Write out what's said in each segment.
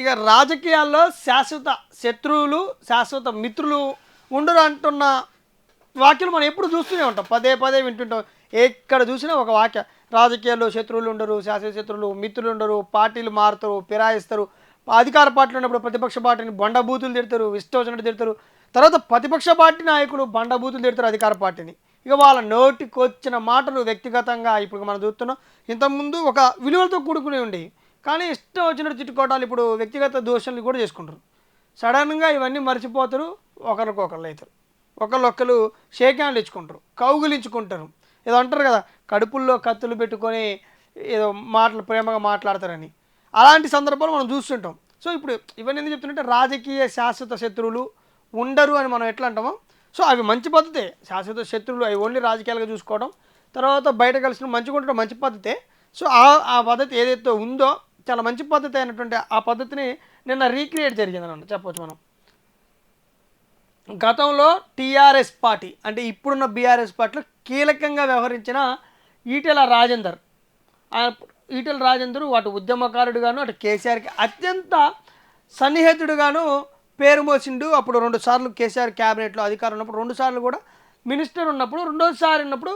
ఇక రాజకీయాల్లో శాశ్వత శత్రువులు శాశ్వత మిత్రులు ఉండరు అంటున్న వాక్యాలు మనం ఎప్పుడు చూస్తూనే ఉంటాం, పదే పదే వింటుంటాం. ఎక్కడ చూసినా ఒక వాక్య, రాజకీయాల్లో శత్రువులు ఉండరు, శాశ్వత శత్రువులు మిత్రులు ఉండరు, పార్టీలు మారుతారు, ఫిరాయిస్తారు. అధికార పార్టీలు ఉన్నప్పుడు ప్రతిపక్ష పార్టీని బండబూతులు తిడతారు, ఇష్టం వచ్చినట్టు తిడతారు. తర్వాత ప్రతిపక్ష పార్టీ నాయకులు బండబూతులు తిడతారు అధికార పార్టీని. ఇక వాళ్ళ నోటికి వచ్చిన మాటలు వ్యక్తిగతంగా ఇప్పుడు మనం చూస్తున్నాం. ఇంతకుముందు ఒక విలువలతో కూడుకుని ఉండి, కానీ ఇష్టం వచ్చినట్టు తిట్టుకోవటాలు ఇప్పుడు వ్యక్తిగత దోషాలు కూడా చేసుకుంటారు. సడన్గా ఇవన్నీ మర్చిపోతారు, ఒకరికొకరు అవుతారు, ఒకళ్ళొక్కరు షేక్ హ్యాండ్లు ఇచ్చుకుంటారు, కౌగులించుకుంటారు. ఏదో అంటారు కదా, కడుపుల్లో కత్తులు పెట్టుకొని ఏదో మాటలు ప్రేమగా మాట్లాడతారని. అలాంటి సందర్భాలు మనం చూస్తుంటాం. సో ఇప్పుడు ఇవన్నీ ఎందుకు చెప్తుంటే, రాజకీయ శాశ్వత శత్రువులు ఉండరు అని మనం ఎట్లా అంటామో, సో అవి మంచి పద్ధతే. శాశ్వత శత్రువులు అవి ఓన్లీ రాజకీయాలుగా చూసుకోవడం, తర్వాత బయట కలిసిన మంచిగా ఉండడం మంచి పద్ధతే. సో ఆ పద్ధతి ఏదైతే ఉందో చాలా మంచి పద్ధతి అయినటువంటి ఆ పద్ధతిని నిన్న రీక్రియేట్ జరిగిందని చెప్పవచ్చు మనం. గతంలో టీఆర్ఎస్ పార్టీ అంటే ఇప్పుడున్న బీఆర్ఎస్ పార్టీలో కీలకంగా వ్యవహరించిన ఈటెల రాజేందర్, ఈటెల రాజేందర్ అటు ఉద్యమకారుడుగాను అటు కేసీఆర్కి అత్యంత సన్నిహితుడుగాను పేరు మోసిండు. అప్పుడు 2 సార్లు కేసీఆర్ క్యాబినెట్లో అధికారం ఉన్నప్పుడు, 2 సార్లు కూడా మినిస్టర్ ఉన్నప్పుడు, రెండోసారి ఉన్నప్పుడు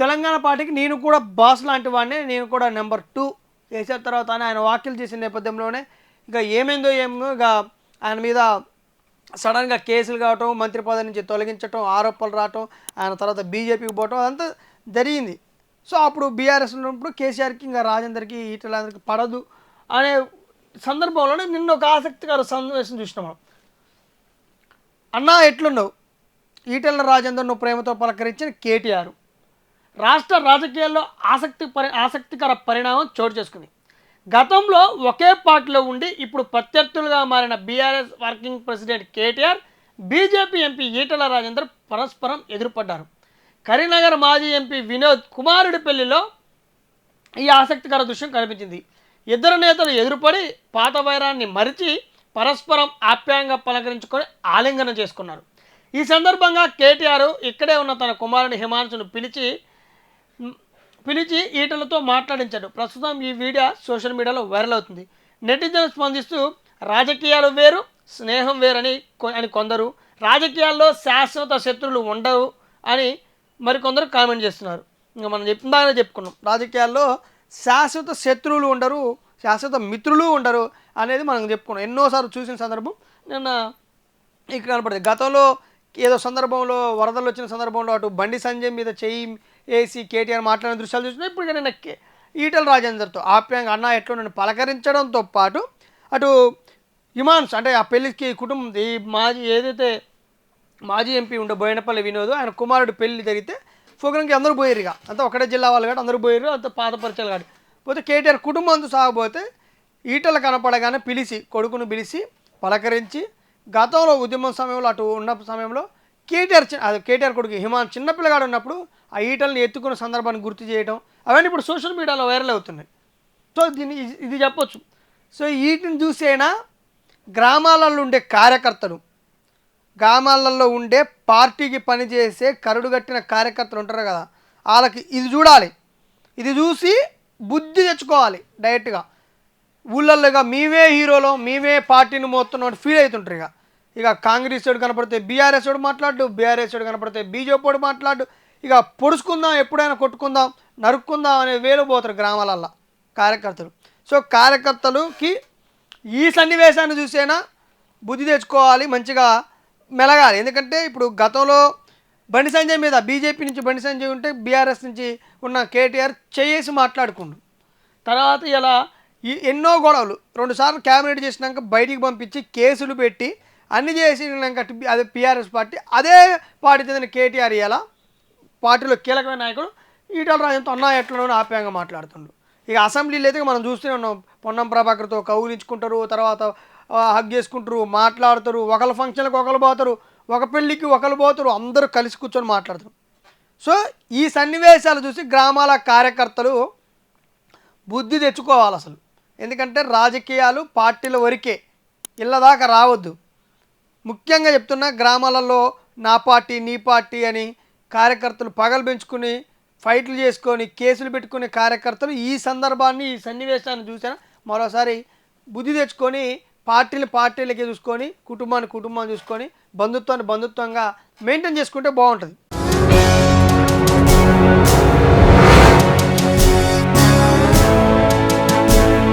తెలంగాణ పార్టీకి నేను కూడా బాస్ లాంటి వాడినే, నేను కూడా నెంబర్ 2 కేసీఆర్ తర్వాత అని ఆయన వ్యాఖ్యలు చేసిన నేపథ్యంలోనే ఇక ఏమో ఇక ఆయన మీద సడన్గా కేసులు కావటం, మంత్రి పదవి నుంచి తొలగించడం, ఆరోపణలు రావటం, ఆయన తర్వాత బీజేపీకి పోవటం అదంతా జరిగింది. సో అప్పుడు బీఆర్ఎస్ ఉన్నప్పుడు కేసీఆర్కి ఇంకా రాజేందర్కి ఈటలందరికీ పడదు అనే సందర్భంలోనే నిన్న ఒక ఆసక్తికర సన్నివేశం చూసినాం మనం. అన్నా ఎట్లున్నావు, ఈటెల రాజేందర్ నువ్వు ప్రేమతో పలకరించిన కేటీఆర్. రాష్ట్ర రాజకీయాల్లో ఆసక్తికర పరిణామం చోటు చేసుకుంది. గతంలో ఒకే పార్టీలో ఉండి ఇప్పుడు ప్రత్యర్థులుగా మారిన BRS working president KTR, BJP MP Etela Rajender పరస్పరం ఎదురుపడ్డారు. కరీంనగర్ మాజీ ఎంపీ వినోద్ కుమారుడి పెళ్లిలో ఈ ఆసక్తికర దృశ్యం కనిపించింది. ఇద్దరు నేతలు ఎదురుపడి పాత వైరాన్ని మరిచి పరస్పరం ఆప్యాయంగా పలకరించుకొని ఆలింగనం చేసుకున్నారు. ఈ సందర్భంగా కేటీఆర్ ఇక్కడే ఉన్న తన కుమారుని హిమాంశును పిలిచి ఈటలతో మాట్లాడించాడు. ప్రస్తుతం ఈ వీడియో సోషల్ మీడియాలో వైరల్ అవుతుంది. నెటిజన్ స్పందిస్తూ రాజకీయాలు వేరు, స్నేహం వేరని కొందరు, రాజకీయాల్లో శాశ్వత శత్రువులు ఉండవు అని మరికొందరు కామెంట్ చేస్తున్నారు. ఇంకా మనం చెప్పిందానే చెప్పుకున్నాం, రాజకీయాల్లో శాశ్వత శత్రువులు ఉండరు, శాశ్వత మిత్రులు ఉండరు అనేది మనం చెప్పుకున్నాం. ఎన్నోసార్లు చూసిన సందర్భం నిన్న ఇక్కడ కనపడుతుంది. గతంలో ఏదో సందర్భంలో వరదలు వచ్చిన సందర్భంలో అటు బండి సంజయ్ మీద చెయ్యి వేసి కేటీఆర్ మాట్లాడిన దృశ్యాలు చూసినా, ఇప్పుడు నేను ఈటెల రాజేందర్తో ఆప్యాయంగా అన్న ఎట్లో నన్ను పలకరించడంతో పాటు అటు ఇమాన్స్ అంటే ఆ పెళ్లికి కుటుంబం ఈ మాజీ ఎంపీ ఉండే బోయినపల్లి వినోద్ ఆయన కుమారుడు పెళ్లి జరిగితే ప్రోగ్రాంకి అందరూ పోయారు, ఇక అంతా ఒకటే జిల్లా వాళ్ళు కాదు, అందరూ పోయారు, అంత పాత పరిచయాలు కాదు. పోతే కేటీఆర్ కుటుంబంతో సాగపోతే ఈటెల కనపడగానే కొడుకును పిలిచి పలకరించి, గతంలో ఉద్యమం సమయంలో అటు ఉన్న సమయంలో కేటీఆర్ కొడుకు హిమాన్ చిన్నపిల్లగాడు ఉన్నప్పుడు ఆ ఈటల్ని ఎత్తుకున్న సందర్భాన్ని గుర్తు చేయడం అవన్నీ ఇప్పుడు సోషల్ మీడియాలో వైరల్ అవుతున్నాయి. సో ఇది చెప్పొచ్చు. సో వీటిని చూసైనా గ్రామాలలో ఉండే కార్యకర్తలు, గ్రామాలలో ఉండే పార్టీకి పనిచేసే కరుడుగట్టిన కార్యకర్తలు ఉంటారు కదా, వాళ్ళకి ఇది చూడాలి, ఇది చూసి బుద్ధి తెచ్చుకోవాలి. డైరెక్ట్గా ఊళ్ళల్లో మేమే హీరోలో మేమే పార్టీని మోస్తున్నాం ఫీల్ అవుతుంటారు. ఇక కాంగ్రెస్ వాడు కనపడితే బీఆర్ఎస్ వాడు మాట్లాడు, బీఆర్ఎస్ వాడు కనపడితే బీజేపీ వాడు మాట్లాడు, ఇక పొడుచుకుందాం, ఎప్పుడైనా కొట్టుకుందాం, నరుక్కుందాం అనే వేలు పోతారు గ్రామాలల్లో కార్యకర్తలు. సో కార్యకర్తలకి ఈ సన్నివేశాన్ని చూసైనా బుద్ధి తెచ్చుకోవాలి, మంచిగా మెలగాలి. ఎందుకంటే ఇప్పుడు గతంలో బండి సంజయ్ మీద బీజేపీ నుంచి బండి సంజయ్ ఉంటే బీఆర్ఎస్ నుంచి ఉన్న కేటీఆర్ చేసి మాట్లాడుకుండు. తర్వాత ఇలా ఎన్నో గొడవలు 2 సార్లు క్యాబినెట్ చేసినాక బయటికి పంపించి కేసులు పెట్టి అన్ని చేసినాక అదే బీఆర్ఎస్ పార్టీ, అదే పార్టీ చెందిన కేటీఆర్ ఇలా పార్టీలో కీలకమైన నాయకుడు ఈటెల రాజేందర్తో అన్నా ఎట్లనో ఆప్యాయంగా మాట్లాడుతుండు. ఇక అసెంబ్లీలో అయితే మనం చూస్తూనే ఉన్నాం, పొన్నం ప్రభాకర్తో కౌలించుకుంటారు, తర్వాత హగ్ చేసుకుంటారు, మాట్లాడతారు, ఒకళ్ళ ఫంక్షన్లకు ఒకరు పోతారు, ఒక పెళ్ళికి ఒకరు పోతారు, అందరూ కలిసి కూర్చొని మాట్లాడతారు. సో ఈ సన్నివేశాలు చూసి గ్రామాల కార్యకర్తలు బుద్ధి తెచ్చుకోవాలి అసలు. ఎందుకంటే రాజకీయాలు పార్టీల వరకే, ఇళ్ళ దాకా రావద్దు. ముఖ్యంగా చెప్తున్నా, గ్రామాలలో నా పార్టీ నీ పార్టీ అని కార్యకర్తలు పగలు పెంచుకుని ఫైట్లు చేసుకొని కేసులు పెట్టుకునే కార్యకర్తలు ఈ సందర్భాన్ని ఈ సన్నివేశాన్ని చూసినా మరోసారి బుద్ధి తెచ్చుకొని పార్టీలకే చూసుకొని కుటుంబాన్ని చూసుకొని బంధుత్వాన్ని బంధుత్వంగా మెయింటైన్ చేసుకుంటే బాగుంటుంది.